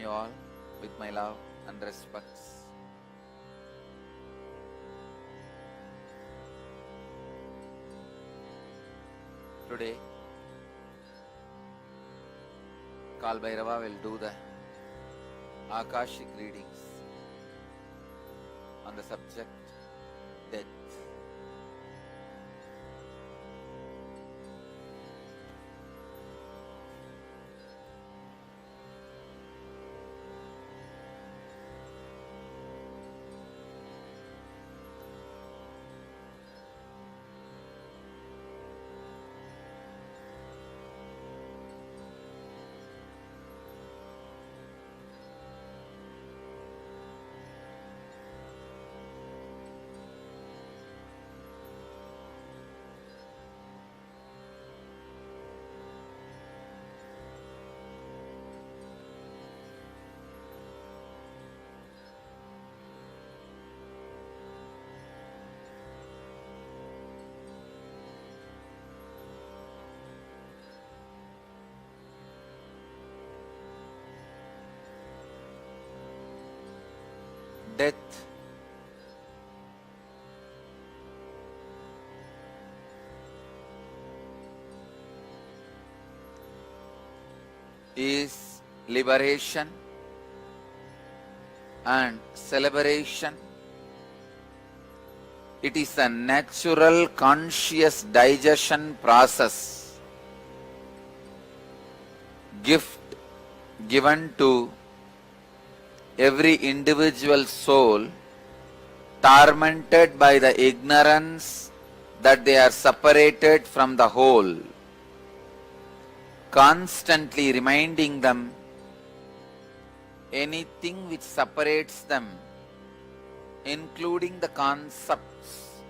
you all with my love and respects. Today, Kal Bhairava will do the Akashic readings on the subject death. Death is liberation and celebration. It is a natural conscious digestion process, gift given to every individual soul tormented by the ignorance that they are separated from the whole, constantly reminding them anything which separates them, including the concepts,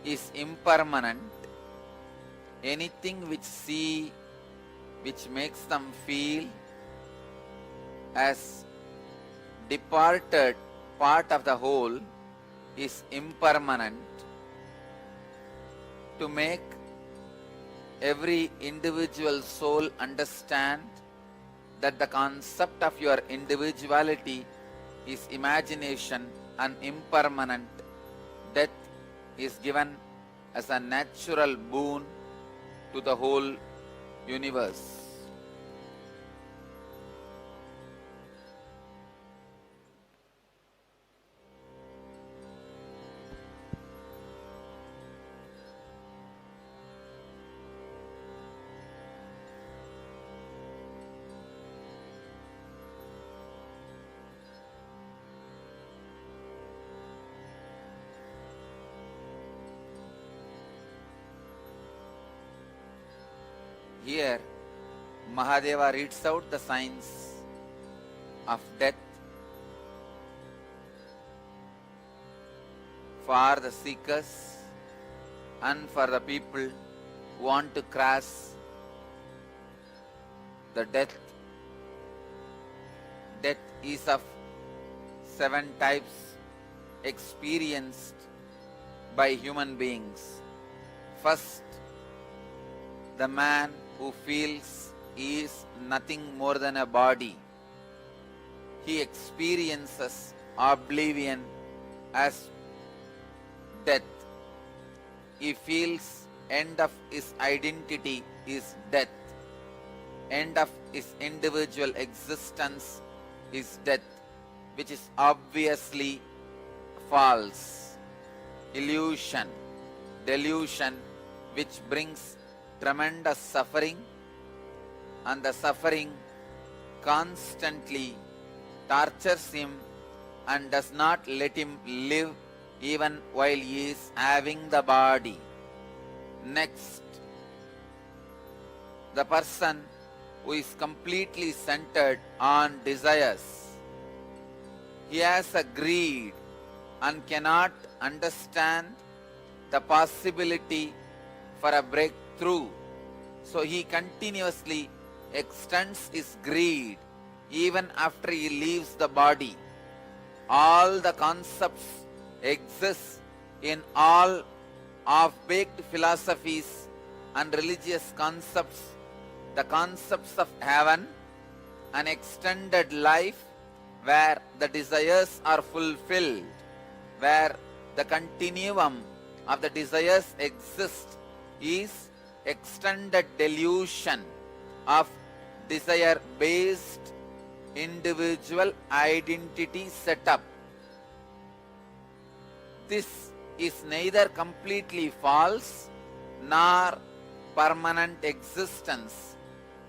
is impermanent. Anything which makes them feel as departed part of the whole is impermanent. To make every individual soul understand that the concept of your individuality is imagination and impermanent, death is given as a natural boon to the whole universe. Here, Mahadeva reads out the signs of death for the seekers and for the people who want to cross the death. Death is of 7 types experienced by human beings. First, the man who feels he is nothing more than a body. He experiences oblivion as death. He feels end of his identity is death. End of his individual existence is death, which is obviously false. Illusion, delusion, which brings tremendous suffering, and the suffering constantly tortures him and does not let him live even while he is having the body. Next, the person who is completely centered on desires. He has a greed and cannot understand the possibility for a breakthrough. So he continuously extends his greed even after he leaves the body. All the concepts exist in all half-baked philosophies and religious concepts. The concepts of heaven, an extended life where the desires are fulfilled, where the continuum of the desires exist, is extended delusion of desire-based individual identity setup. This is neither completely false nor permanent existence,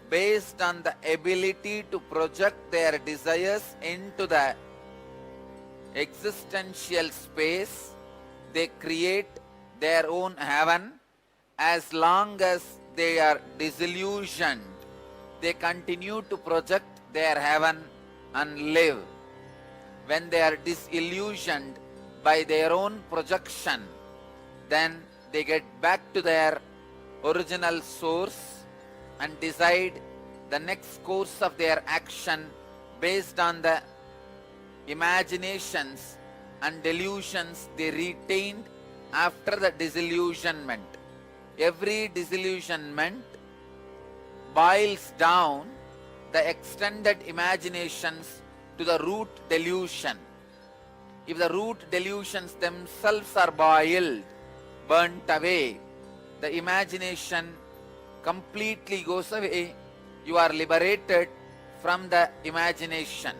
based on the ability to project their desires into the existential space. They create their own heaven. As long as they are disillusioned, they continue to project their heaven and live. When they are disillusioned by their own projection, then they get back to their original source and decide the next course of their action based on the imaginations and delusions they retained after the disillusionment. Every disillusionment boils down the extended imaginations to the root delusion. If the root delusions themselves are boiled, burnt away, the imagination completely goes away. You are liberated from the imagination.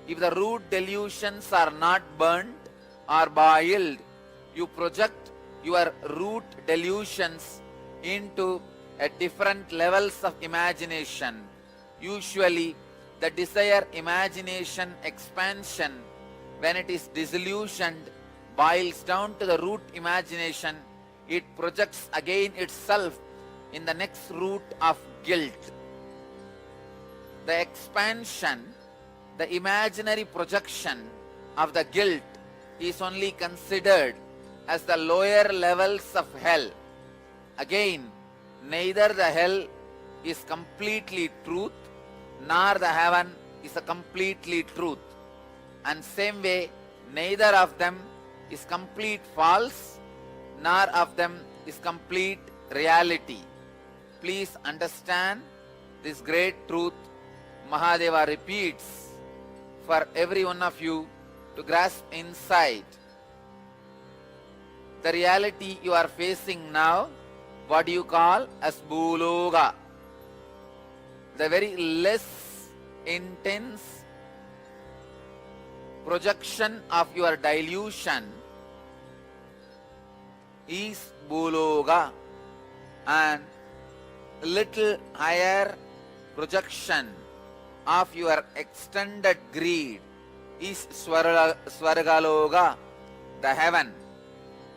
If the root delusions are not burnt or boiled, you project your root delusions into a different levels of imagination. Usually, the desire imagination expansion, when it is disillusioned, boils down to the root imagination. It projects again itself in the next root of guilt. The expansion, the imaginary projection of the guilt is only considered as the lower levels of hell. Again, neither the hell is completely truth, nor the heaven is a completely truth. And same way, neither of them is complete false, nor of them is complete reality. Please understand this great truth Mahadeva repeats for every one of you to grasp insight. The reality you are facing now, what do you call as Bhuloga? The very less intense projection of your delusion is Bhuloga, and little higher projection of your extended greed is Swargaloga, the heaven,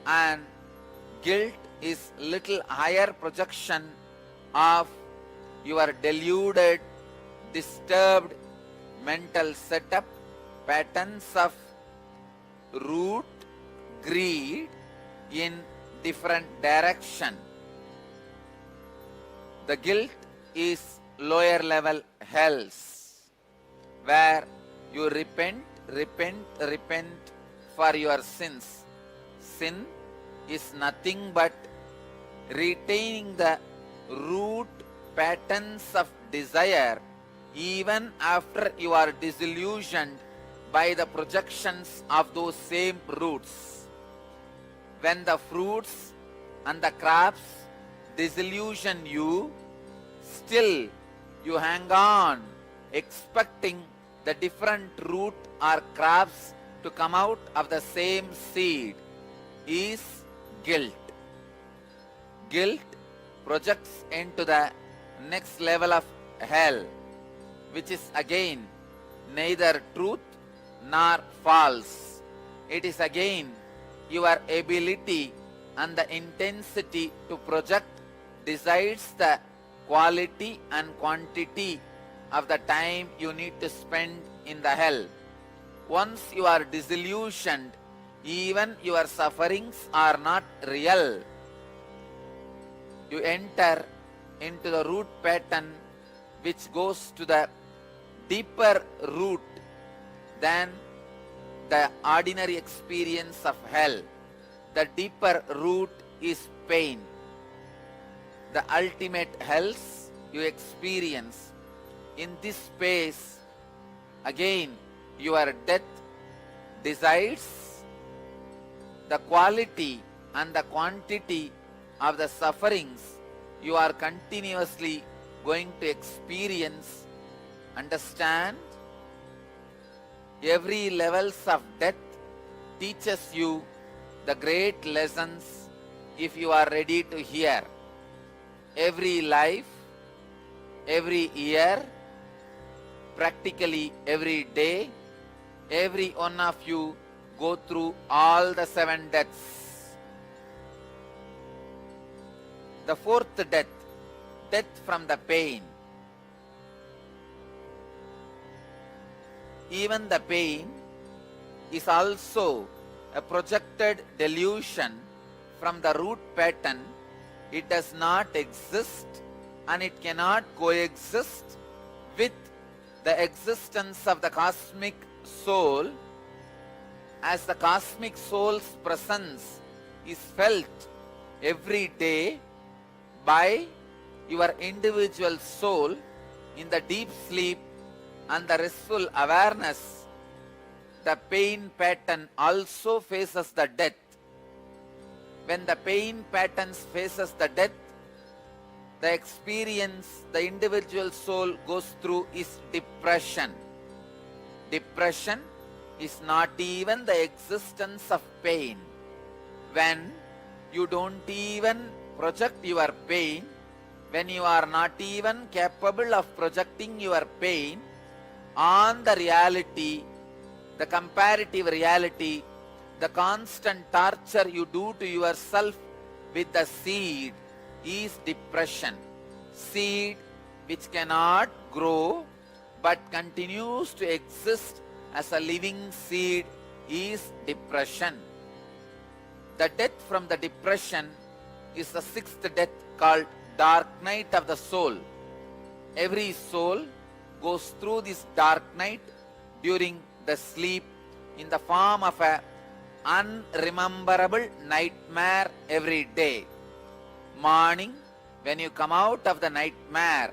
and guilt is little higher projection of your deluded, disturbed mental setup, patterns of root greed in different direction. The guilt is lower level hells, where you repent for your sins. Sin is nothing but retaining the root patterns of desire even after you are disillusioned by the projections of those same roots. When the fruits and the crops disillusion you, still you hang on, expecting the different root or crops to come out of the same seed, is guilt. Guilt projects into the next level of hell, which is again neither truth nor false. It is again your ability and the intensity to project decides the quality and quantity of the time you need to spend in the hell. Once you are disillusioned, even your sufferings are not real. You enter into the root pattern which goes to the deeper root than the ordinary experience of hell. The deeper root is pain. The ultimate hells you experience In this space, again, your death decides the quality and the quantity of the sufferings you are continuously going to experience. Understand? Every levels of death teaches you the great lessons if you are ready to hear. Every life, every year, practically every day, every one of you go through all the 7 deaths. The 4th death, death from the pain. Even the pain is also a projected delusion from the root pattern. It does not exist and it cannot coexist with the existence of the cosmic soul, as the cosmic soul's presence is felt every day by your individual soul in the deep sleep and the restful awareness. The pain pattern also faces the death. When the pain patterns faces the death, the experience the individual soul goes through is depression. Depression is not even the existence of pain. When you don't even project your pain, when you are not even capable of projecting your pain on the reality, the comparative reality, the constant torture you do to yourself with the seed is depression. Seed which cannot grow but continues to exist as a living seed is depression. The death from the depression is the 6th death, called dark night of the soul. Every soul goes through this dark night during the sleep in the form of a unrememberable nightmare every day. Morning, when you come out of the nightmare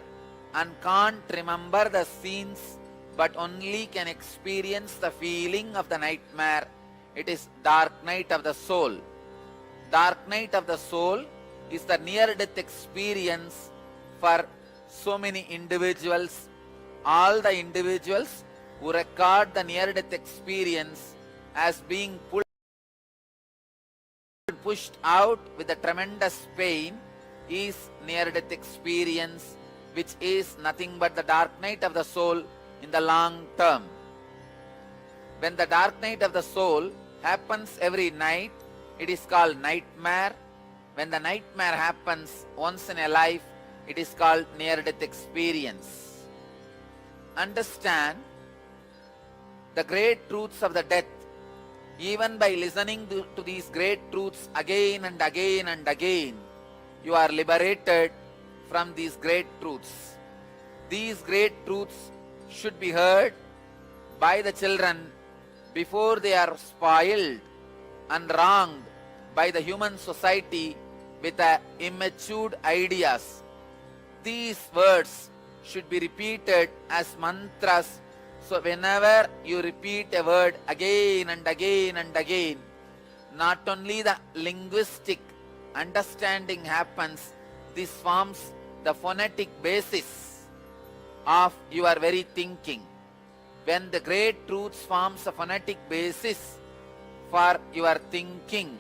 and can't remember the scenes but only can experience the feeling of the nightmare, it is dark night of the soul. Dark night of the soul is the near-death experience for so many individuals. All the individuals who record the near-death experience as being pushed out with a tremendous pain is near-death experience, which is nothing but the dark night of the soul in the long term. When the dark night of the soul happens every night, it is called nightmare. When the nightmare happens once in a life, it is called near-death experience. Understand the great truths of the death. Even by listening to these great truths again and again and again, you are liberated from these great truths. These great truths should be heard by the children before they are spoiled and wronged by the human society with immature ideas. These words should be repeated as mantras. So whenever you repeat a word again and again and again, not only the linguistic understanding happens, this forms the phonetic basis of your very thinking. When the great truths forms a phonetic basis for your thinking,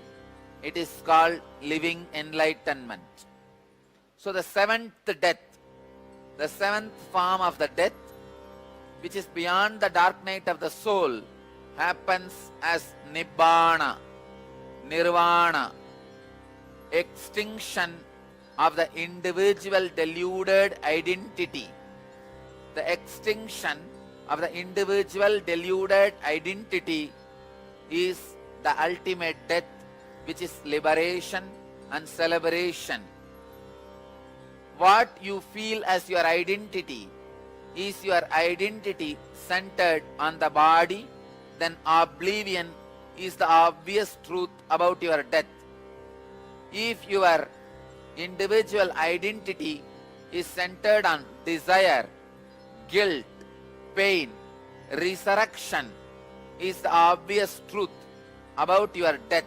it is called living enlightenment. So the 7th death, the 7th form of the death, which is beyond the dark night of the soul, happens as Nibbana, Nirvana, extinction of the individual deluded identity. The extinction of the individual deluded identity is the ultimate death, which is liberation and celebration. What you feel as your identity is your identity centered on the body, then oblivion is the obvious truth about your death. If your individual identity is centered on desire, guilt, pain, resurrection is the obvious truth about your death.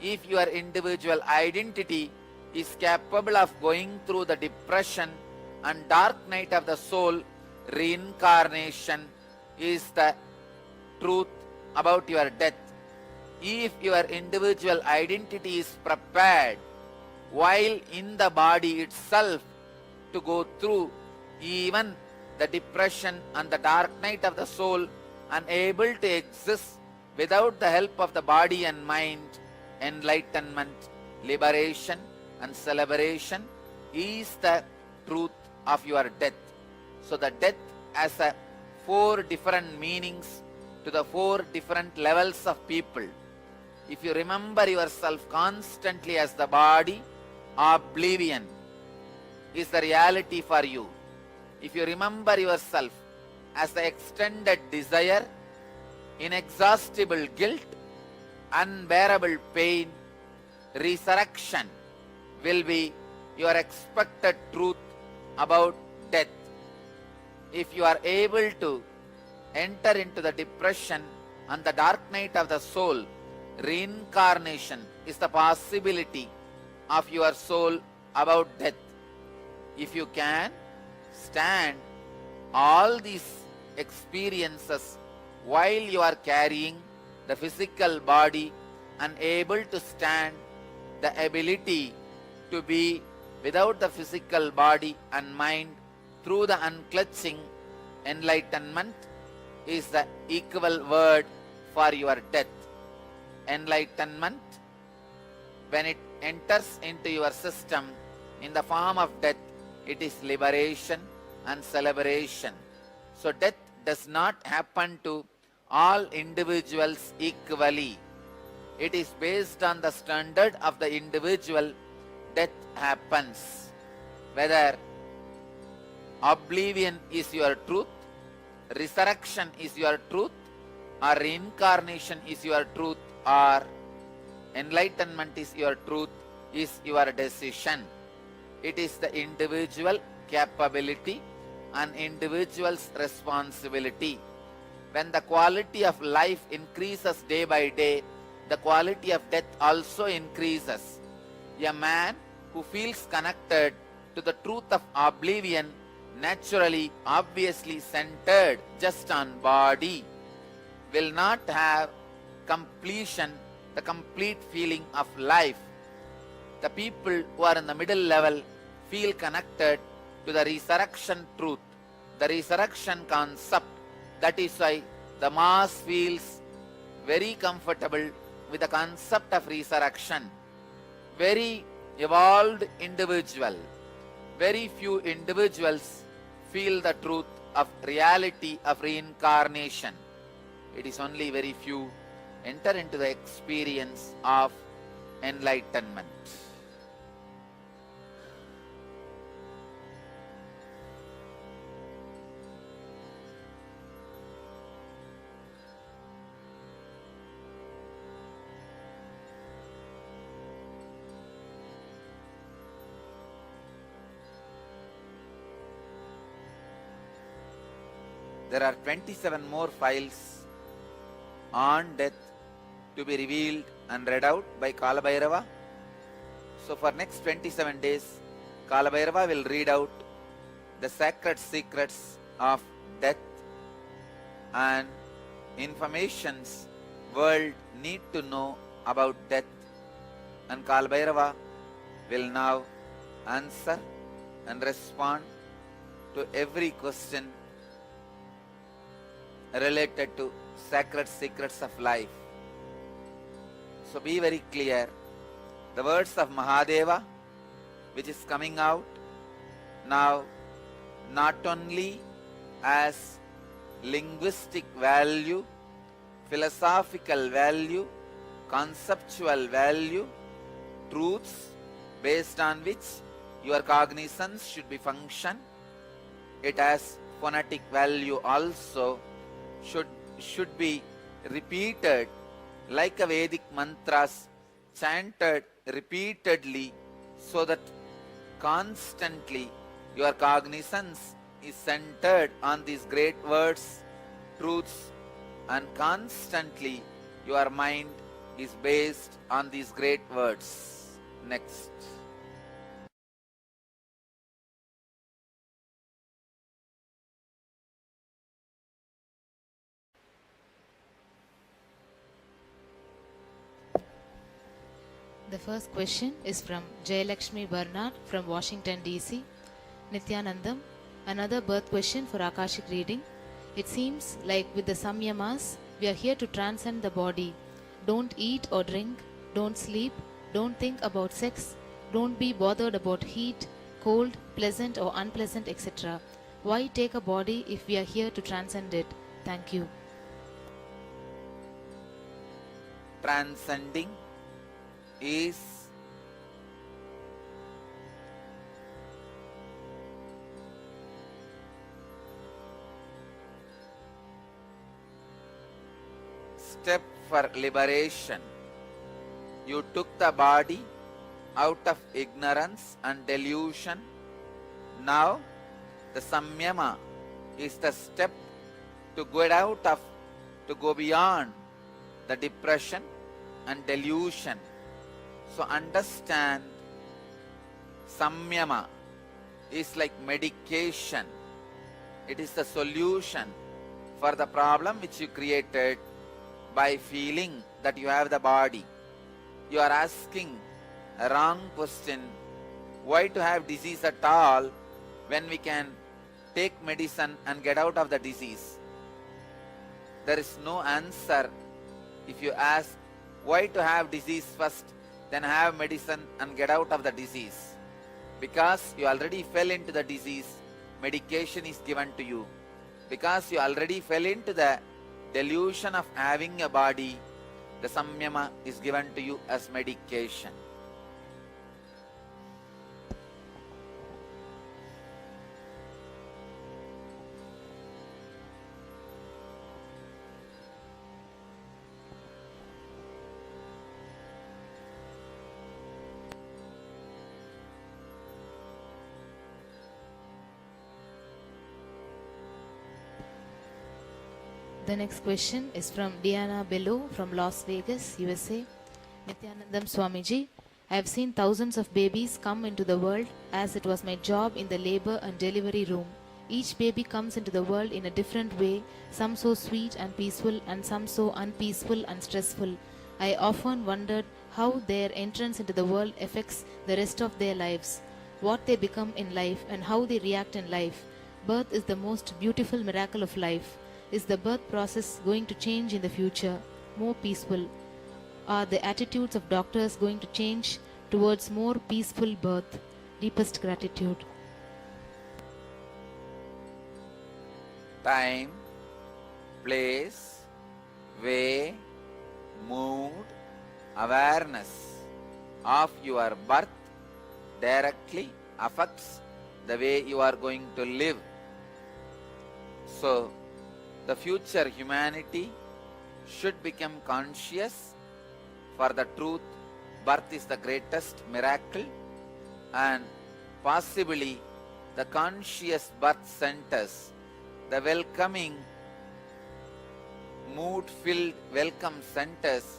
If your individual identity is capable of going through the depression and dark night of the soul, reincarnation is the truth about your death. If your individual identity is prepared while in the body itself to go through even the depression and the dark night of the soul, unable to exist without the help of the body and mind, enlightenment, liberation and celebration is the truth of your death. So the death has a 4 different meanings to the 4 different levels of people. If you remember yourself constantly as the body, oblivion is the reality for you. If you remember yourself as the extended desire, inexhaustible guilt, unbearable pain, resurrection will be your expected truth about death. If you are able to enter into the depression and the dark night of the soul, reincarnation is the possibility of your soul about death. If you can stand all these experiences while you are carrying the physical body, unable to stand the ability to be without the physical body and mind through the unclutching, enlightenment is the equal word for your death. Enlightenment, when it enters into your system in the form of death, it is liberation and celebration. So death does not happen to all individuals equally. It is based on the standard of the individual. Death happens. Whether oblivion is your truth, resurrection is your truth, or reincarnation is your truth, or enlightenment is your truth, is your decision. It is the individual capability and individual's responsibility. When the quality of life increases day by day, the quality of death also increases. A man who feels connected to the truth of oblivion, naturally, obviously centered just on body, will not have completion, the complete feeling of life. The people who are in the middle level feel connected to the resurrection truth, the resurrection concept. That is why the mass feels very comfortable with the concept of resurrection. Very evolved individual, very few individuals feel the truth of reality of reincarnation. It is only very few enter into the experience of enlightenment. There are 27 more files on death to be revealed and read out by Kalabhairava. So for next 27 days, Kalabhairava will read out the sacred secrets of death and informations world need to know about death. And Kalabhairava will now answer and respond to every question related to sacred secrets of life. So be very clear. The words of Mahadeva, which is coming out now, not only as linguistic value, philosophical value, conceptual value, truths based on which your cognizance should be function. It has phonetic value also, should be repeated like a Vedic mantras, chanted repeatedly, so that constantly your cognizance is centered on these great words, truths, and constantly your mind is based on these great words. Next. The first question is from Jayalakshmi Bernard from Washington DC. Nityanandam, another birth question for Akashic reading. It seems like with the Samyamas, we are here to transcend the body. Don't eat or drink, don't sleep, don't think about sex, don't be bothered about heat, cold, pleasant or unpleasant, etc. Why take a body if we are here to transcend it? Thank you. Transcending is step for liberation. You took the body out of ignorance and delusion. Now the samyama is the step to go beyond the depression and delusion. So understand, samyama is like medication. It is the solution for the problem which you created by feeling that you have the body. You are asking a wrong question. Why to have disease at all when we can take medicine and get out of the disease? There is no answer if you ask why to have disease first, then have medicine and get out of the disease. Because you already fell into the disease, medication is given to you. Because you already fell into the delusion of having a body, the samyama is given to you as medication. The next question is from Diana Bello from Las Vegas, USA. Nityanandam Swamiji, I have seen thousands of babies come into the world as it was my job in the labor and delivery room. Each baby comes into the world in a different way, some so sweet and peaceful and some so unpeaceful and stressful. I often wondered how their entrance into the world affects the rest of their lives, what they become in life and how they react in life. Birth is the most beautiful miracle of life. Is the birth process going to change in the future, more peaceful? Are the attitudes of doctors going to change towards more peaceful birth? Deepest gratitude. Time, place, way, mood, awareness of your birth directly affects the way you are going to live. So, the future humanity should become conscious for the truth. Birth is the greatest miracle, and possibly the conscious birth centers, the welcoming, mood-filled welcome centers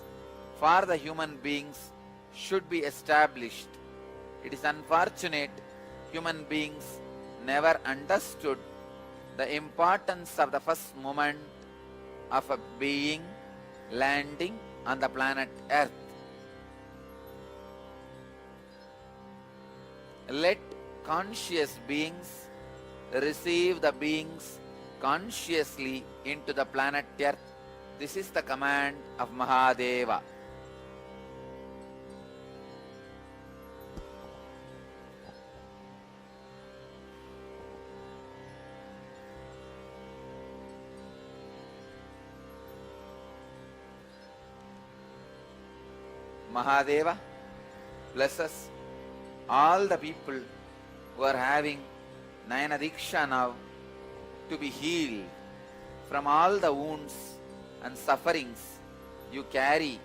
for the human beings should be established. It is unfortunate human beings never understood the importance of the first moment of a being landing on the planet Earth. Let conscious beings receive the beings consciously into the planet Earth. This is the command of Mahadeva. Mahadeva blesses all the people who are having Nayana Diksha now to be healed from all the wounds and sufferings you carry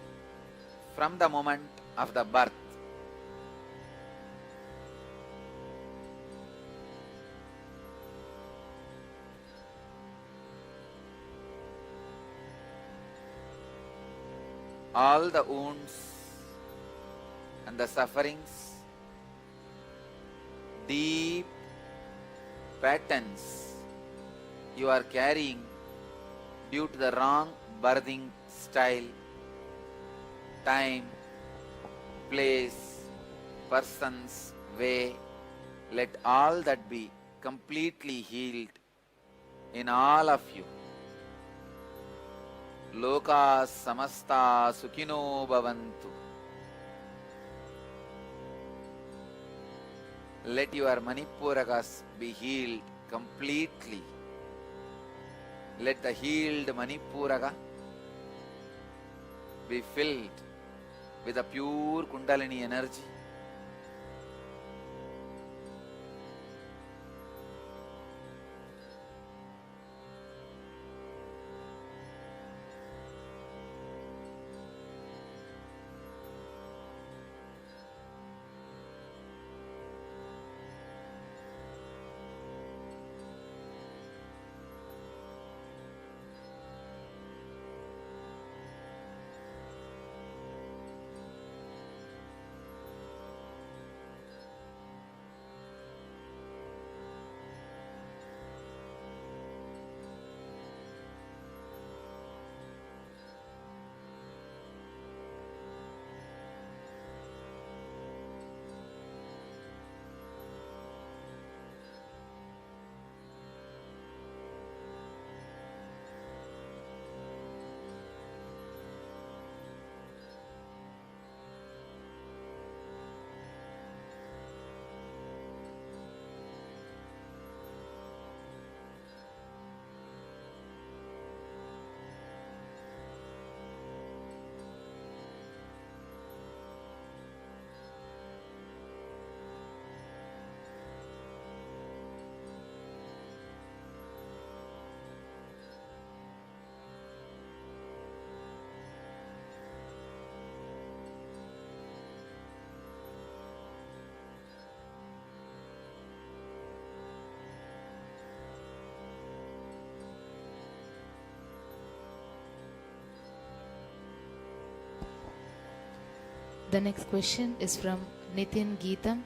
from the moment of the birth. all the wounds and the sufferings, deep patterns you are carrying due to the wrong birthing style, time, place, persons, way, let all that be completely healed in all of you. Loka samasta sukhino bhavantu. Let your Manipurakas be healed completely. Let the healed Manipuraka be filled with a pure Kundalini energy. The next question is from Nitin Geetam.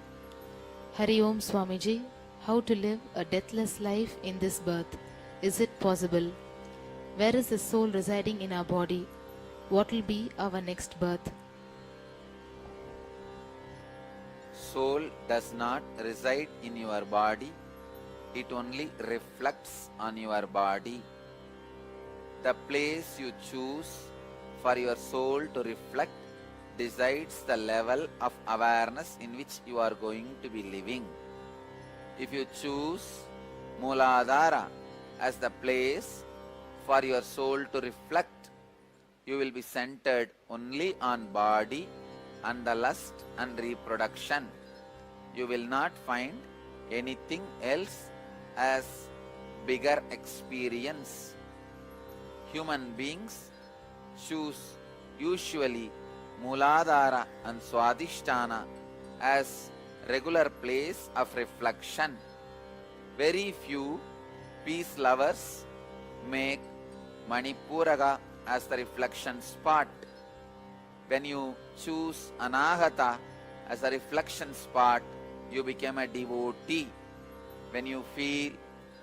Hari Om Swamiji, how to live a deathless life in this birth? Is it possible? Where is the soul residing in our body? What will be our next birth? Soul does not reside in your body, it only reflects on your body. The place you choose for your soul to reflect decides the level of awareness in which you are going to be living. If you choose Mooladhara as the place for your soul to reflect, you will be centered only on body and the lust and reproduction. You will not find anything else as bigger experience. Human beings choose usually Mooladhara and Swadhisthana as regular place of reflection. Very few peace lovers make Manipuraka as the reflection spot. When you choose Anahata as a reflection spot, you become a devotee. When you feel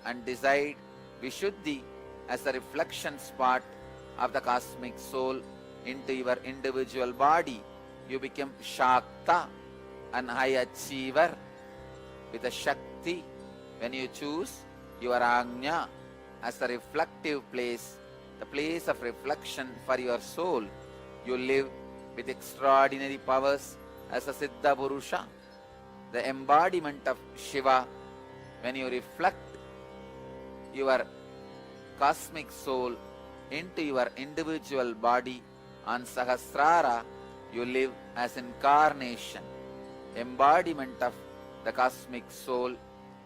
and decide Vishuddhi as a reflection spot of the cosmic soul into your individual body, you become Shakta, an high achiever with a Shakti. When you choose your Agnya as the reflective place, the place of reflection for your soul, you live with extraordinary powers as a Siddha Purusha, the embodiment of Shiva. When you reflect your cosmic soul into your individual body on Sahasrara, you live as incarnation, embodiment of the cosmic soul,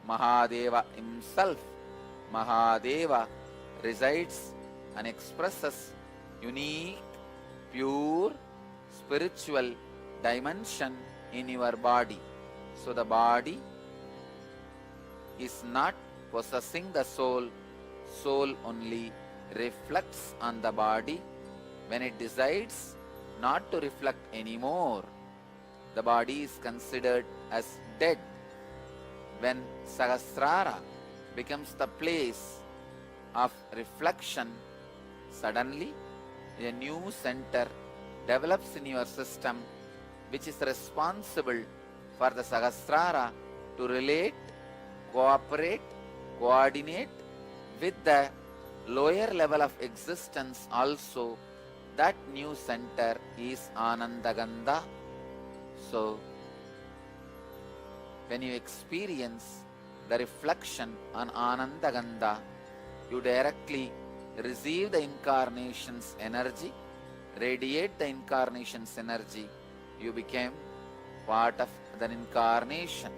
Mahadeva himself. Mahadeva resides and expresses unique, pure, spiritual dimension in your body. So the body is not possessing the soul, soul only reflects on the body. When it decides not to reflect anymore. The body is considered as dead. When Sahasrara becomes the place of reflection, suddenly a new center develops in your system which is responsible for the Sahasrara to relate, cooperate, coordinate with the lower level of existence also. That new center is Anandagandha. So, when you experience the reflection on Anandagandha, you directly receive the incarnation's energy, radiate the incarnation's energy, you became part of the incarnation.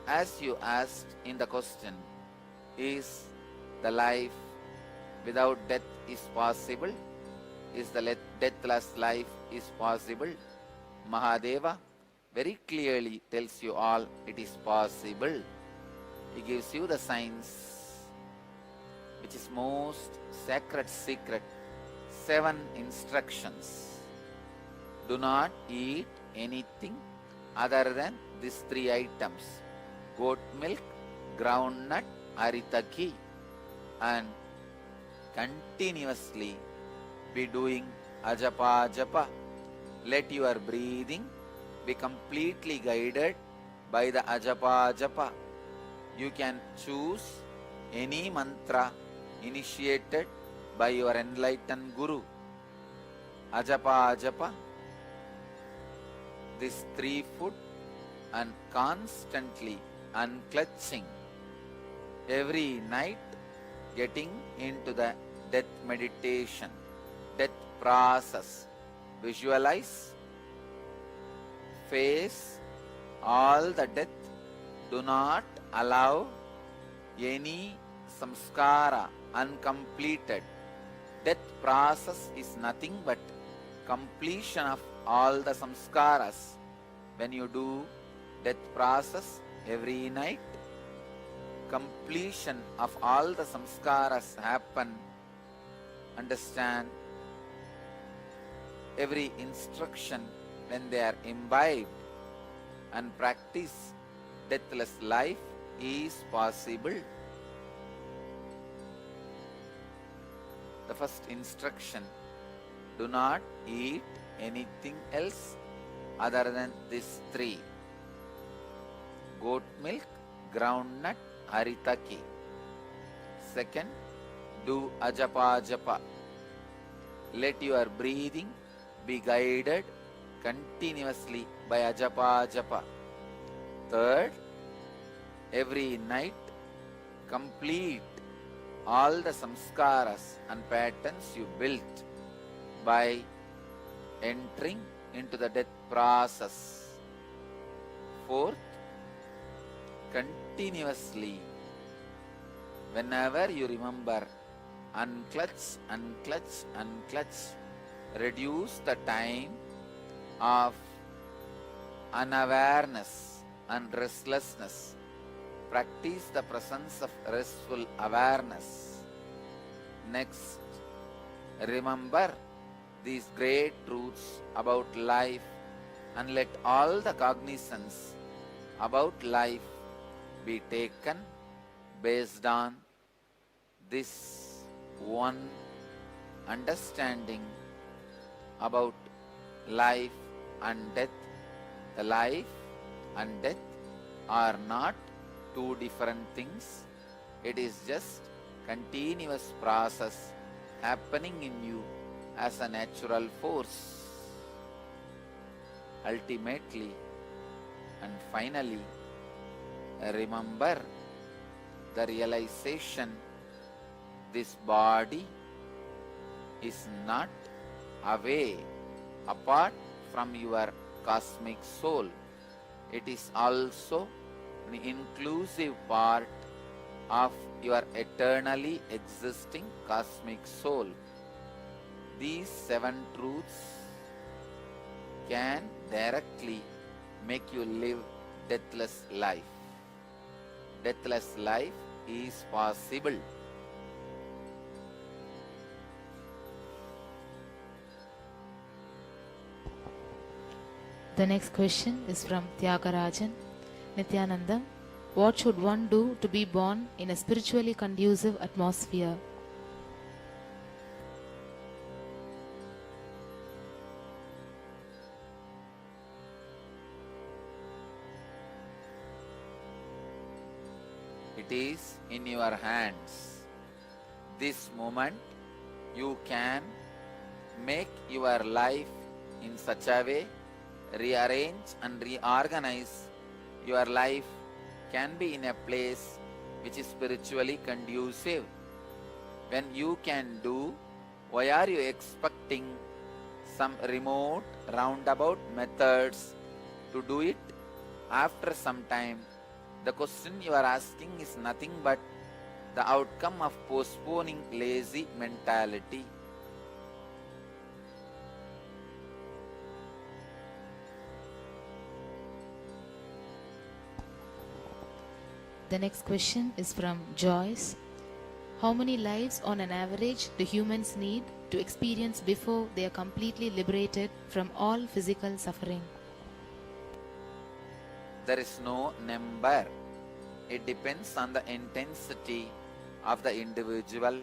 As you asked in the question, is the life without death is possible? Is the deathless life is possible? Mahadeva very clearly tells you all it is possible. He gives you the signs, which is most sacred secret, 7 instructions. Do not eat anything other than these 3 items: goat milk, groundnut, arita ghee, and continuously be doing ajapa japa. Let your breathing be completely guided by the ajapa japa. You can choose any mantra initiated by your enlightened Guru. Ajapa japa, this 3 foot, and constantly unclutching. Every night getting into the death meditation, death process. Visualize, face all the death. Do not allow any samskara uncompleted. Death process is nothing but completion of all the samskaras. When you do death process every night, completion of all the samskaras happen. Understand every instruction when they are imbibed and practice deathless life is possible. The first instruction, do not eat anything else other than these 3: goat milk, groundnut, harita ghee. Second, do ajapa japa. Let your breathing be guided continuously by ajapa japa. Third, every night complete all the samskaras and patterns you built by entering into the death process. Fourth, continuously, whenever you remember, unclutch, unclutch, unclutch. Reduce the time of unawareness and restlessness. Practice the presence of restful awareness. Next, remember these great truths about life and let all the cognizance about life be taken based on this one understanding about life and death. The life and death are not 2 different things. It is just continuous process happening in you as a natural force. Ultimately and finally, remember the realization this body is not away, apart from your cosmic soul. It is also an inclusive part of your eternally existing cosmic soul. These 7 truths can directly make you live deathless life. Deathless life is possible. The next question is from Tyagarajan. Nityanandam, what should one do to be born in a spiritually conducive atmosphere? It is in your hands. This moment you can make your life in such a way, rearrange and reorganize your life can be in a place which is spiritually conducive. When you can do, why are you expecting some remote roundabout methods to do it? After some time, the question you are asking is nothing but the outcome of postponing lazy mentality. The next question is from Joyce. How many lives on an average do humans need to experience before they are completely liberated from all physical suffering? There is no number. It depends on the intensity of the individual.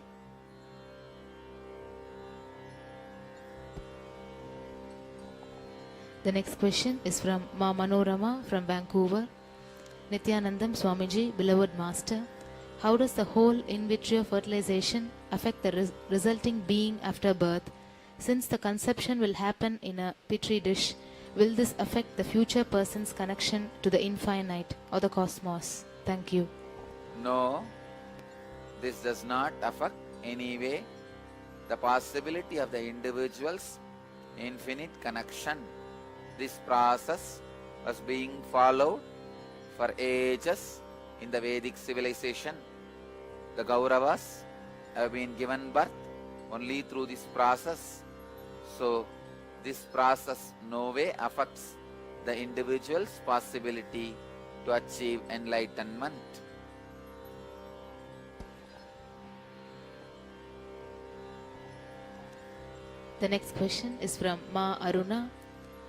The next question is from Ma Manorama from Vancouver. Nityanandam Swamiji, beloved master, how does the whole in vitro fertilization affect the resulting being after birth? Since the conception will happen in a petri dish, will this affect the future person's connection to the infinite or the cosmos? Thank you. No, this does not affect any way the possibility of the individual's infinite connection. This process was being followed for ages in the Vedic civilization. The Kauravas have been given birth only through this process. So, this process no way affects the individual's possibility to achieve enlightenment. The next question is from Ma Aruna.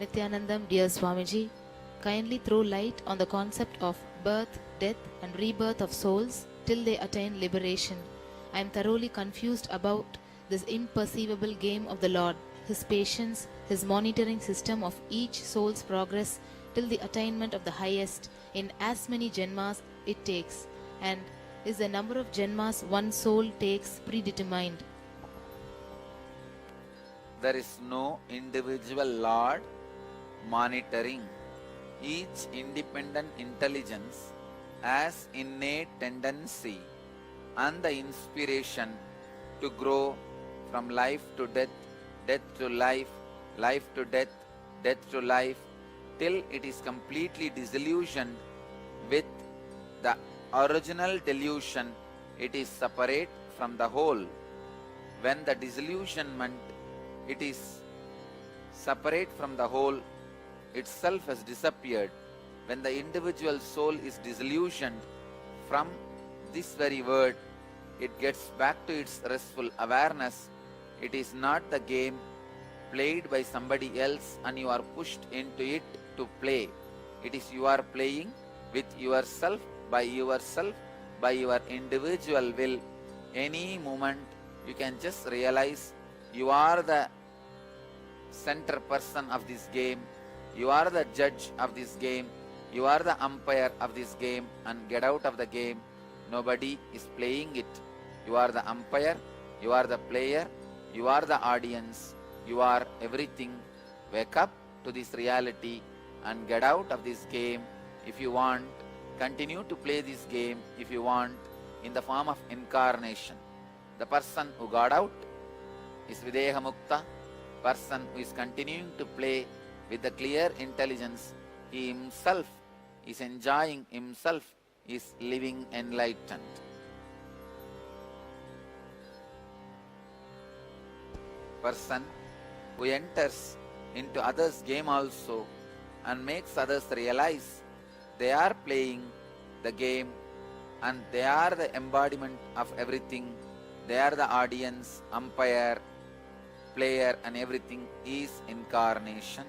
Nityanandam, dear Swamiji, kindly throw light on the concept of birth, death and rebirth of souls till they attain liberation. I am thoroughly confused about this imperceivable game of the Lord, His patience, His monitoring system of each soul's progress till the attainment of the highest in as many janmas it takes, and is the number of janmas one soul takes predetermined? There is no individual Lord monitoring. Each independent intelligence has innate tendency and the inspiration to grow from life to death, death to life, life to death, death to life, till it is completely disillusioned with the original delusion. It is separate from the whole. When the disillusionment, it is separate from the whole, itself has disappeared. When the individual soul is disillusioned from this very word, it gets back to its restful awareness. It is not the game played by somebody else and you are pushed into it to play. It is you are playing with yourself, by your individual will. Any moment you can just realize you are the center person of this game. You are the judge of this game. You are the umpire of this game, and get out of the game. Nobody is playing it. You are the umpire, you are the player, you are the audience, you are everything. Wake up to this reality and get out of this game. If you want, continue to play this game if you want, in the form of incarnation. The person who got out is Videha Mukta. Person who is continuing to play with the clear intelligence, he himself is enjoying himself, is living enlightened. Person who enters into others' game also and makes others realize they are playing the game and they are the embodiment of everything. They are the audience, umpire, player, and everything is incarnation.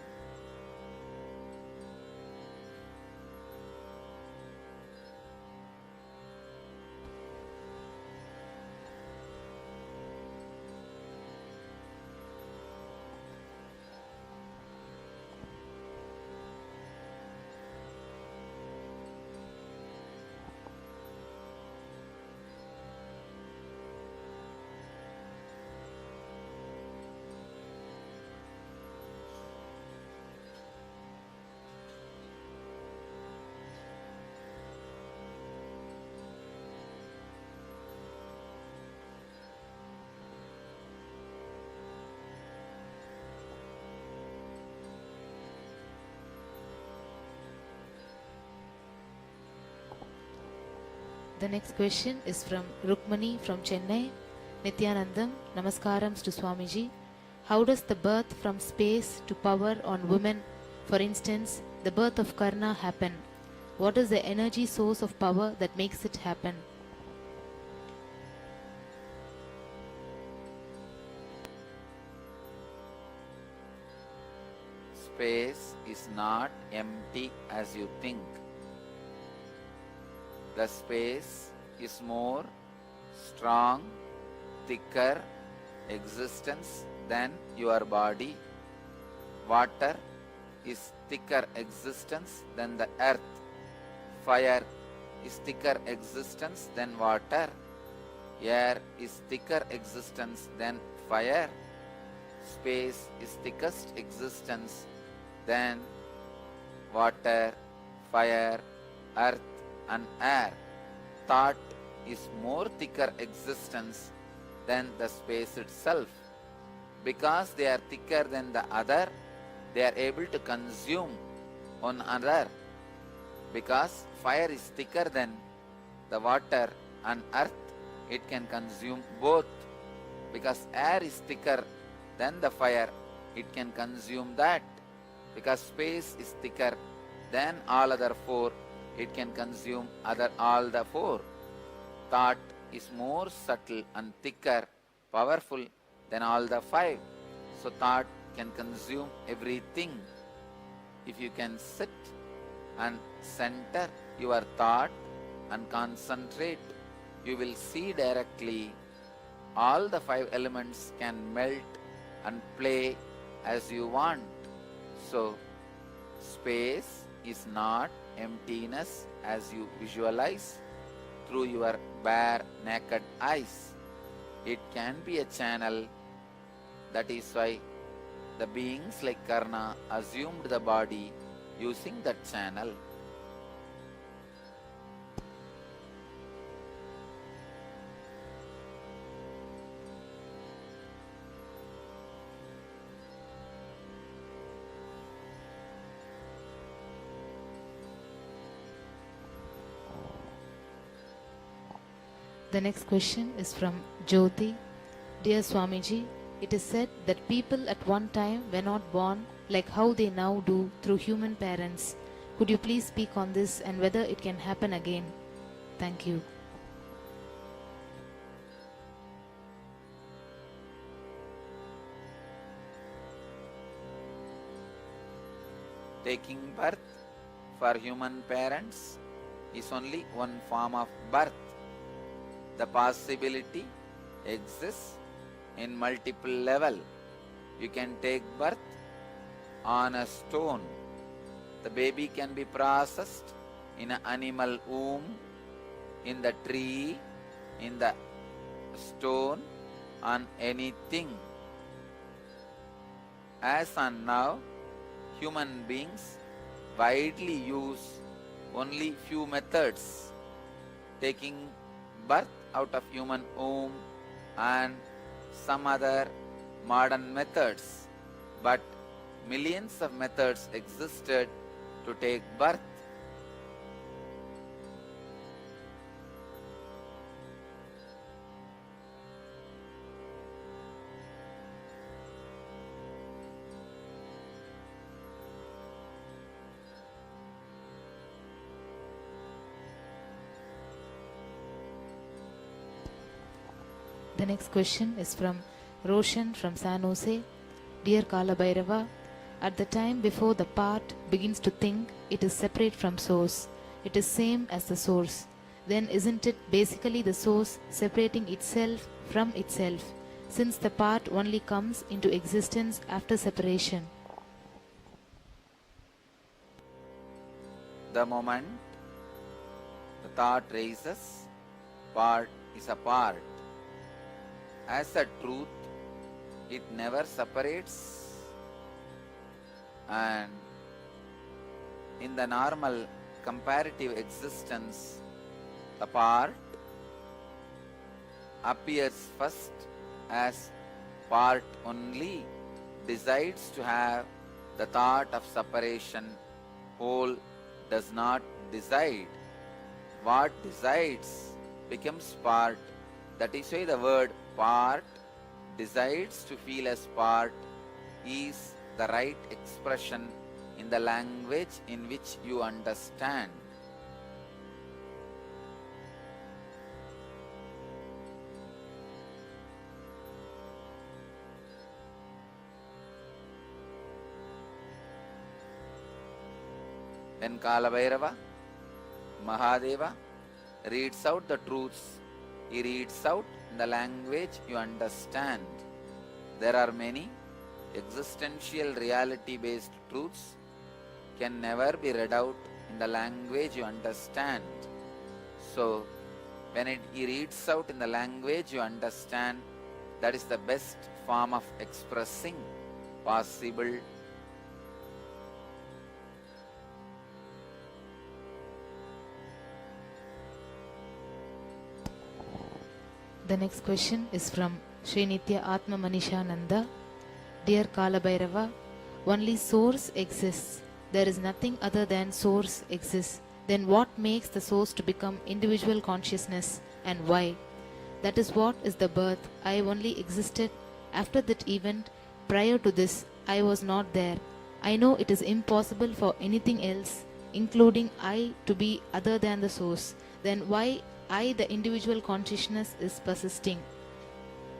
The next question is from Rukmani from Chennai. Nityanandam, Namaskarams to Swamiji. How does the birth from space to power on women, for instance, the birth of Karna, happen? What is the energy source of power that makes it happen? Space is not empty as you think. The space is more strong, thicker existence than your body. Water is thicker existence than the earth. Fire is thicker existence than water. Air is thicker existence than fire. Space is thickest existence than water, fire, earth and air. Thought is more thicker existence than the space itself. Because they are thicker than the other, they are able to consume one another. Because fire is thicker than the water and earth, it can consume both. Because air is thicker than the fire, it can consume that. Because space is thicker than all other four, it can consume all the four. Thought is more subtle and thicker, powerful than all the five. So thought can consume everything. If you can sit and center your thought and concentrate, you will see directly all the five elements can melt and play as you want. So space is not emptiness as you visualize through your bare naked eyes. It can be a channel. That is why the beings like Karna assumed the body using that channel. The next question is from Jyoti. Dear Swamiji, it is said that people at one time were not born like how they now do through human parents. Could you please speak on this and whether it can happen again? Thank you. Taking birth for human parents is only one form of birth. The possibility exists in multiple levels. You can take birth on a stone. The baby can be processed in an animal womb, in the tree, in the stone, on anything. As on now, human beings widely use only few methods. Taking birth out of human womb and some other modern methods, but millions of methods existed to take birth. The next question is from Roshan from San Jose. Dear Kala Bhairava, at the time before the part begins to think, it is separate from source. It is same as the source. Then isn't it basically the source separating itself from itself, since the part only comes into existence after separation? The moment the thought raises, part is a part. As a truth, it never separates, and in the normal comparative existence, the part appears first as part only, decides to have the thought of separation, whole does not decide. What decides becomes part. That is why the word part, decides to feel as part, is the right expression in the language in which you understand. When Kalabhairava, Mahadeva, reads out the truths, he reads out in the language you understand. There are many existential reality based truths can never be read out in the language you understand. So, when he reads out in the language you understand, that is the best form of expressing possible. The next question is from Sri Nitya Atma Manisha Nanda. Dear Kalabhairava, only source exists. There is nothing other than source exists. Then what makes the source to become individual consciousness and why? That is what is the birth. I only existed after that event. Prior to this, I was not there. I know it is impossible for anything else, including I, to be other than the source. Then why I, the individual consciousness, is persisting?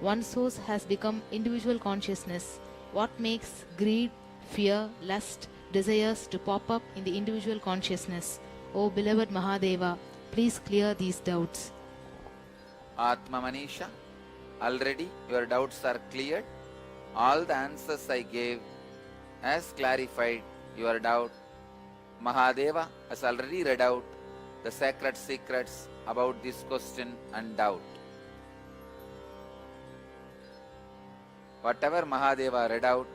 One source has become individual consciousness. What makes greed, fear, lust, desires to pop up in the individual consciousness? O beloved Mahadeva, please clear these doubts. Atma Manisha, already your doubts are cleared. All the answers I gave has clarified your doubt. Mahadeva has already read out the sacred secrets about this question and doubt. Whatever Mahadeva read out,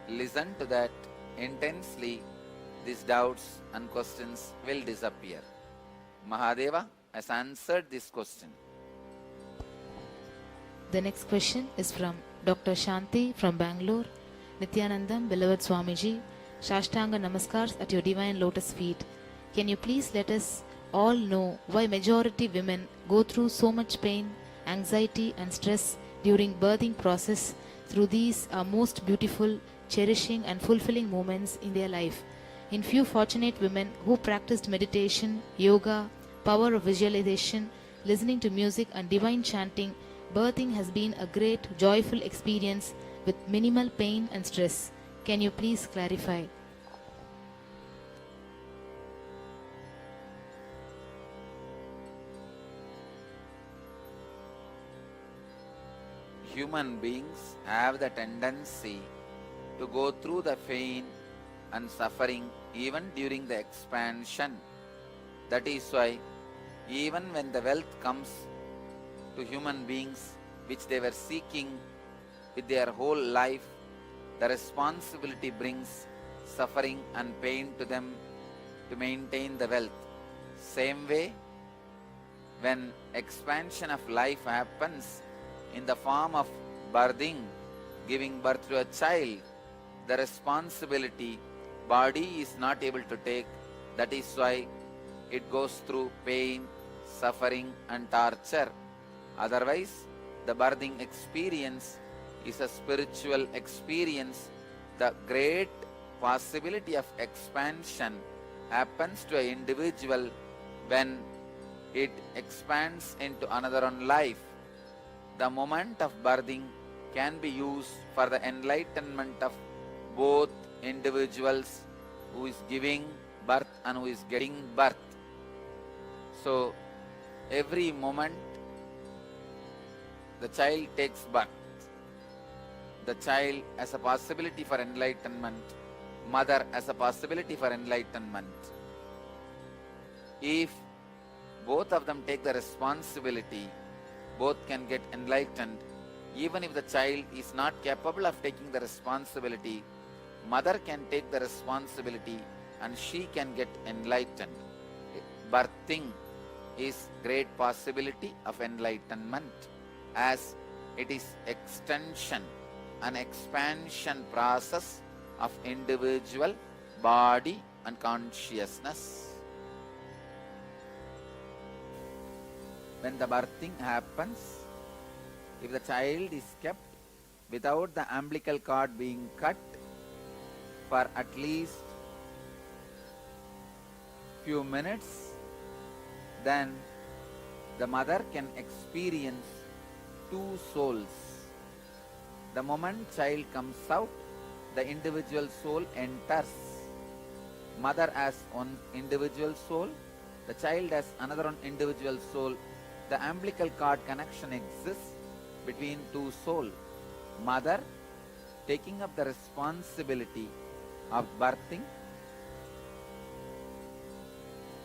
listen to that intensely. These doubts and questions will disappear. Mahadeva has answered this question. The next question is from Dr. Shanti from Bangalore. Nityanandam, beloved Swamiji, Shashtanga Namaskars at your divine lotus feet. Can you please let us all know why majority women go through so much pain, anxiety and stress during birthing process through these most beautiful, cherishing and fulfilling moments in their life? In few fortunate women who practiced meditation, yoga, power of visualization, listening to music and divine chanting, birthing has been a great, joyful experience with minimal pain and stress. Can you please clarify? Human beings have the tendency to go through the pain and suffering even during the expansion. That is why even when the wealth comes to human beings which they were seeking with their whole life, the responsibility brings suffering and pain to them to maintain the wealth. Same way, when expansion of life happens in the form of birthing, giving birth to a child, the responsibility body is not able to take. That is why it goes through pain, suffering and torture. Otherwise, the birthing experience is a spiritual experience. The great possibility of expansion happens to an individual when it expands into another own life. The moment of birthing can be used for the enlightenment of both individuals who is giving birth and who is getting birth. So, every moment the child takes birth, the child has a possibility for enlightenment, mother has a possibility for enlightenment. If both of them take the responsibility, both can get enlightened. Even if the child is not capable of taking the responsibility, mother can take the responsibility and she can get enlightened. Birthing is great possibility of enlightenment, as it is extension and expansion process of individual body and consciousness. when the birthing happens, if the child is kept without the umbilical cord being cut for at least few minutes, then the mother can experience two souls. The moment child comes out, the individual soul enters. Mother has one individual soul, the child has another one individual soul. The umbilical cord connection exists between two souls. Mother taking up the responsibility of birthing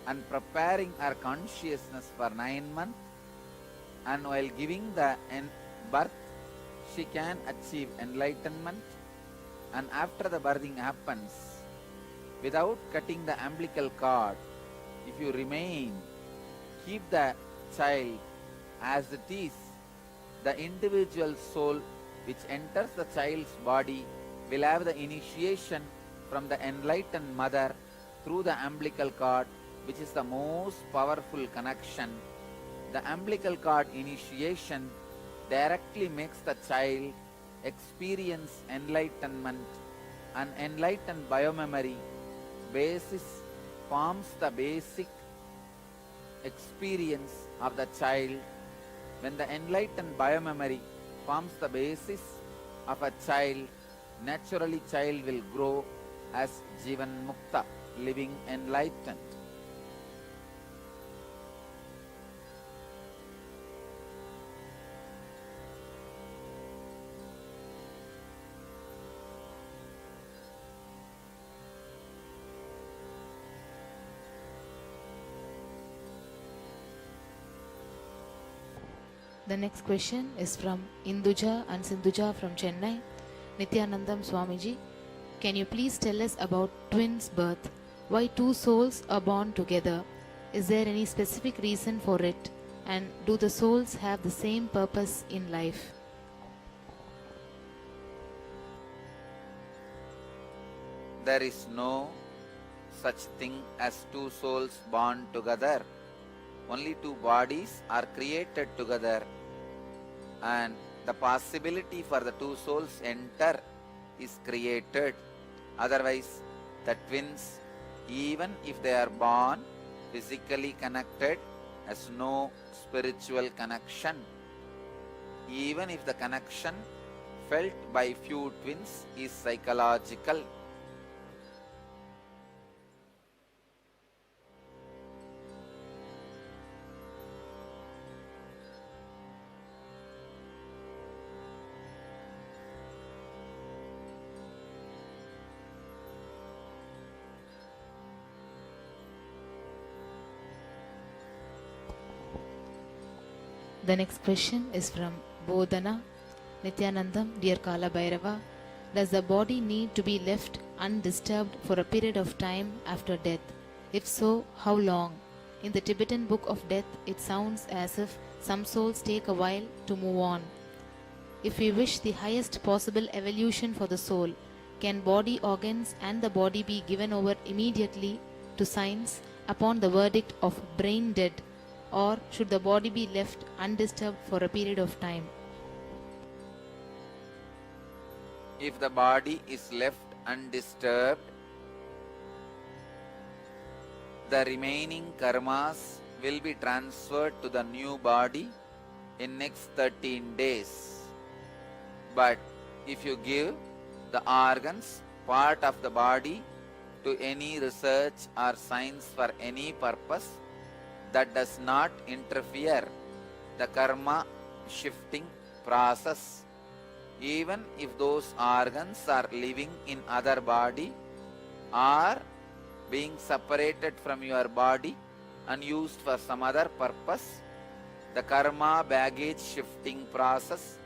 and preparing her consciousness for 9 months, and while giving the birth, she can achieve enlightenment. And after the birthing happens, without cutting the umbilical cord, if you remain, keep the child as it is, the individual soul which enters the child's body will have the initiation from the enlightened mother through the umbilical cord, which is the most powerful connection. The umbilical cord initiation directly makes the child experience enlightenment, and enlightened biomemory basis forms the basic experience of the child. When the enlightened biomemory forms the basis of a child, naturally child will grow as Jivan Mukta, living enlightened. The next question is from Induja and Sindhuja from Chennai. Nityanandam Swamiji, can you please tell us about twins' birth? Why two souls are born together? Is there any specific reason for it? And do the souls have the same purpose in life? There is no such thing as two souls born together. Only two bodies are created together, and the possibility for the two souls enter is created. Otherwise, the twins, even if they are born physically connected, has no spiritual connection. Even if the connection felt by few twins is psychological. The next question is from Bodhana. Nityanandam, dear Kala Bhairava, does the body need to be left undisturbed for a period of time after death? If so, how long? In the Tibetan Book of Death, it sounds as if some souls take a while to move on. If we wish the highest possible evolution for the soul, can body organs and the body be given over immediately to science upon the verdict of brain dead, or should the body be left undisturbed for a period of time? If the body is left undisturbed, the remaining karmas will be transferred to the new body in next 13 days. But if you give the organs, part of the body, to any research or science for any purpose, that does not interfere the karma shifting process. Even if those organs are living in other body or being separated from your body and used for some other purpose, the karma baggage shifting process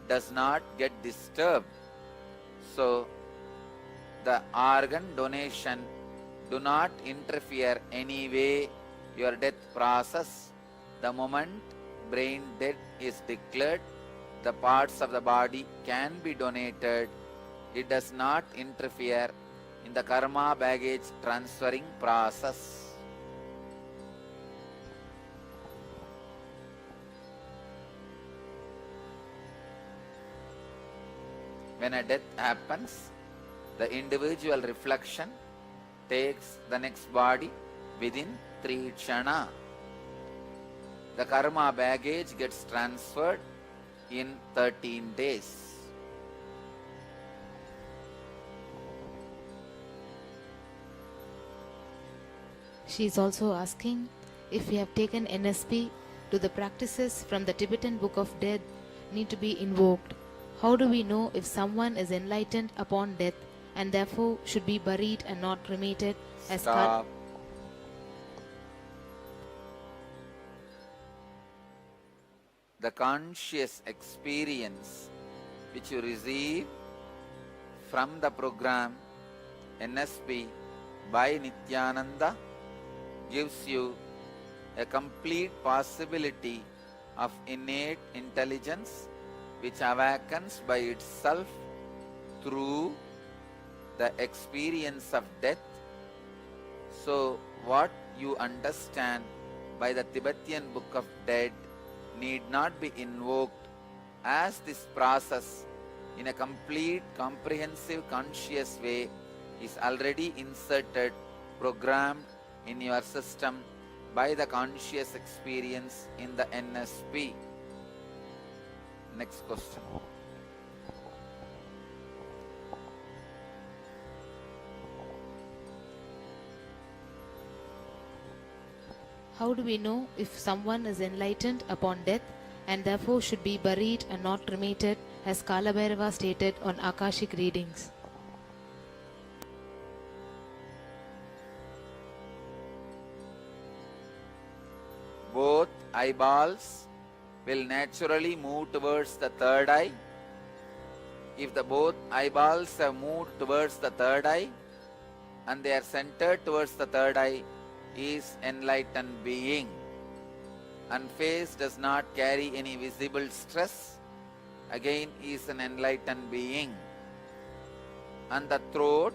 does not get disturbed. So, the organ donation do not interfere any way your death process. The moment brain dead is declared, the parts of the body can be donated. It does not interfere in the karma baggage transferring process. When a death happens, the individual reflection takes the next body within 3 kshana. The karma baggage gets transferred in 13 days. She is also asking if we have taken NSP, do the practices from the Tibetan Book of Death need to be invoked? How do we know if someone is enlightened upon death and therefore should be buried and not cremated as Stop. The conscious experience which you receive from the program NSP by Nityananda gives you a complete possibility of innate intelligence which awakens by itself through the experience of death. So what you understand by the Tibetan Book of Dead need not be invoked, as this process in a complete comprehensive conscious way is already inserted, programmed in your system by the conscious experience in the NSP. Next question. How do we know if someone is enlightened upon death and therefore should be buried and not cremated as Kalabhairava stated on Akashic readings? Both eyeballs will naturally move towards the third eye. If the both eyeballs have moved towards the third eye and they are centered towards the third eye, is enlightened being, and face does not carry any visible stress, again is an enlightened being. And the throat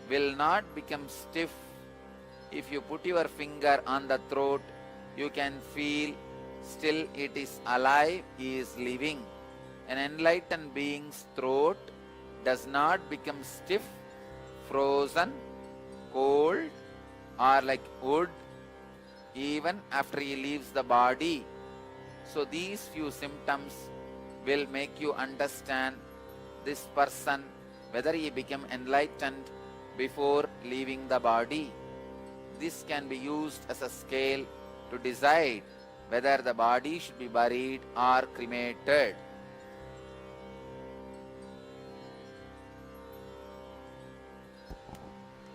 will not become stiff. If you put your finger on the throat, you can feel still it is alive, he is living. An enlightened being's throat does not become stiff, frozen, cold, or like wood even after he leaves the body. So these few symptoms will make you understand this person, whether he became enlightened before leaving the body. This can be used as a scale to decide whether the body should be buried or cremated.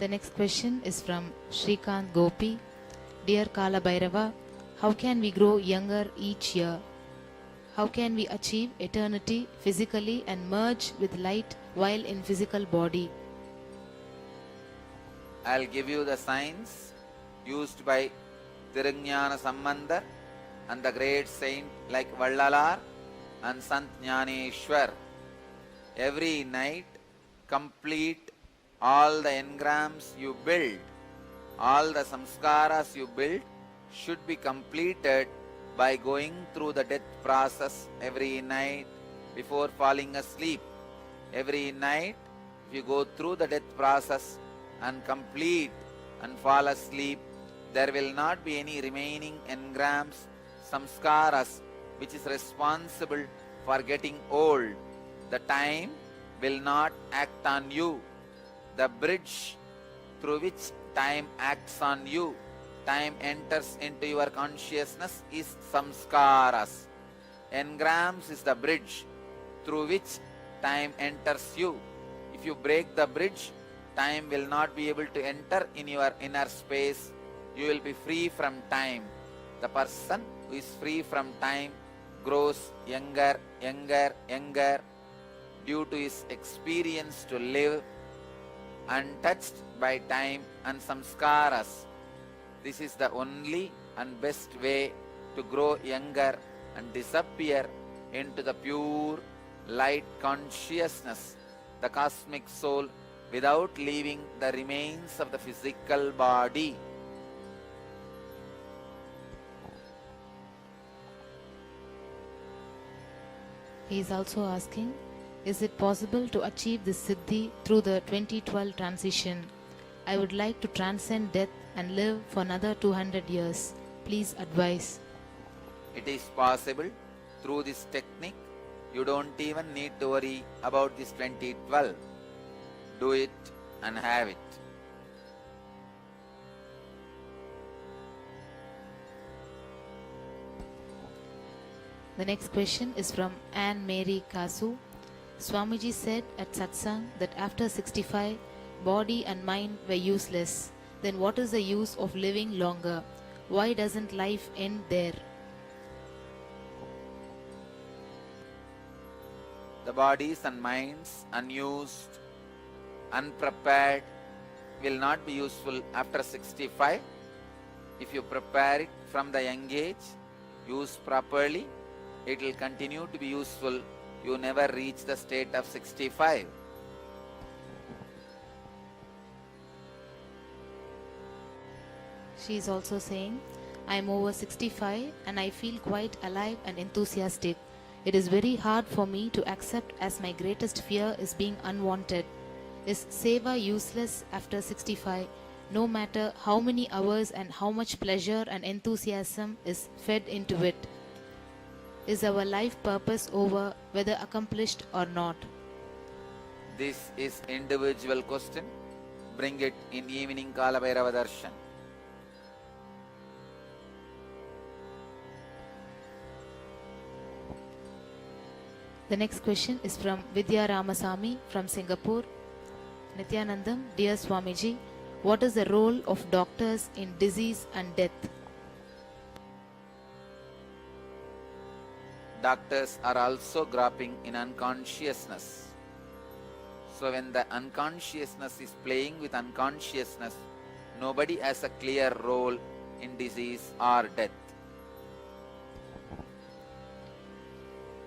The next question is from Shrikant Gopi. Dear Kalabhairava, how can we grow younger each year? How can we achieve eternity physically and merge with light while in physical body? I'll give you the signs used by Tirungnana Sambandar and the great saint like Vallalar and Sant Jnaneshwar. Every night complete all the engrams you build, all the samskaras you build should be completed by going through the death process every night before falling asleep. Every night, if you go through the death process and complete and fall asleep, there will not be any remaining engrams, samskaras, which is responsible for getting old. The time will not act on you. The bridge through which time acts on you, time enters into your consciousness, is samskaras. Engrams is the bridge through which time enters you. If you break the bridge, time will not be able to enter in your inner space. You will be free from time. The person who is free from time grows younger, younger, younger due to his experience to live untouched by time and samskaras. This is the only and best way to grow younger and disappear into the pure light consciousness, the cosmic soul, without leaving the remains of the physical body. He is also asking, Is it possible to achieve this siddhi through the 2012 transition? I would like to transcend death and live for another 200 years. Please advise. It is possible through this technique. You don't even need to worry about this 2012. Do it and have it. The next question is from Anne Mary Kasu. Swamiji said at satsang that after 65, body and mind were useless. Then what is the use of living longer? Why doesn't life end there? The bodies and minds unused, unprepared, will not be useful after 65. If you prepare it from the young age, use properly, it will continue to be useful. You never reach the state of 65. She is also saying, I am over 65 and I feel quite alive and enthusiastic. It is very hard for me to accept as my greatest fear is being unwanted. Is seva useless after 65, no matter how many hours and how much pleasure and enthusiasm is fed into it? Is our life purpose over, whether accomplished or not? This is individual question. Bring it in evening Kala Bhairava Darshan. The next question is from Vidya Ramasamy from Singapore. Nityanandam, dear Swamiji, what is the role of doctors in disease and death? Doctors are also groping in unconsciousness. So when the unconsciousness is playing with unconsciousness, nobody has a clear role in disease or death.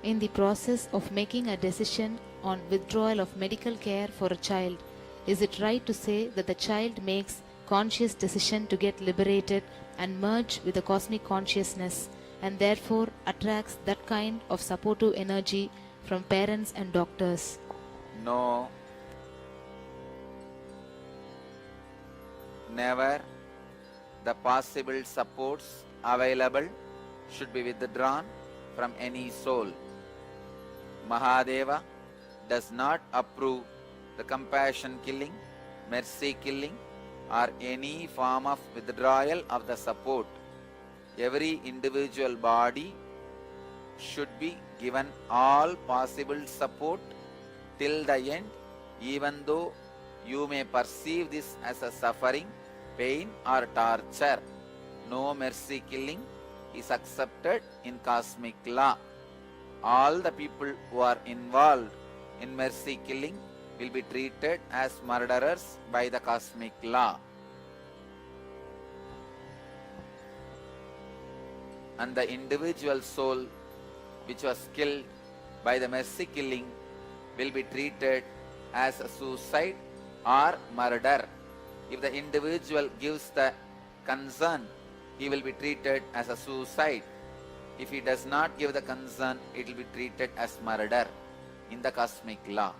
In the process of making a decision on withdrawal of medical care for a child, is it right to say that the child makes conscious decision to get liberated and merge with the cosmic consciousness and therefore attracts that kind of supportive energy from parents and doctors? No. Never. The possible supports available should be withdrawn from any soul. Mahadeva does not approve the compassion killing, mercy killing, or any form of withdrawal of the support. Every individual body should be given all possible support till the end, even though you may perceive this as a suffering, pain or torture. No mercy killing is accepted in cosmic law. All the people who are involved in mercy killing will be treated as murderers by the cosmic law. And the individual soul which was killed by the mercy killing will be treated as a suicide or murder. If the individual gives the concern, he will be treated as a suicide. If he does not give the concern, it will be treated as murder in the cosmic law.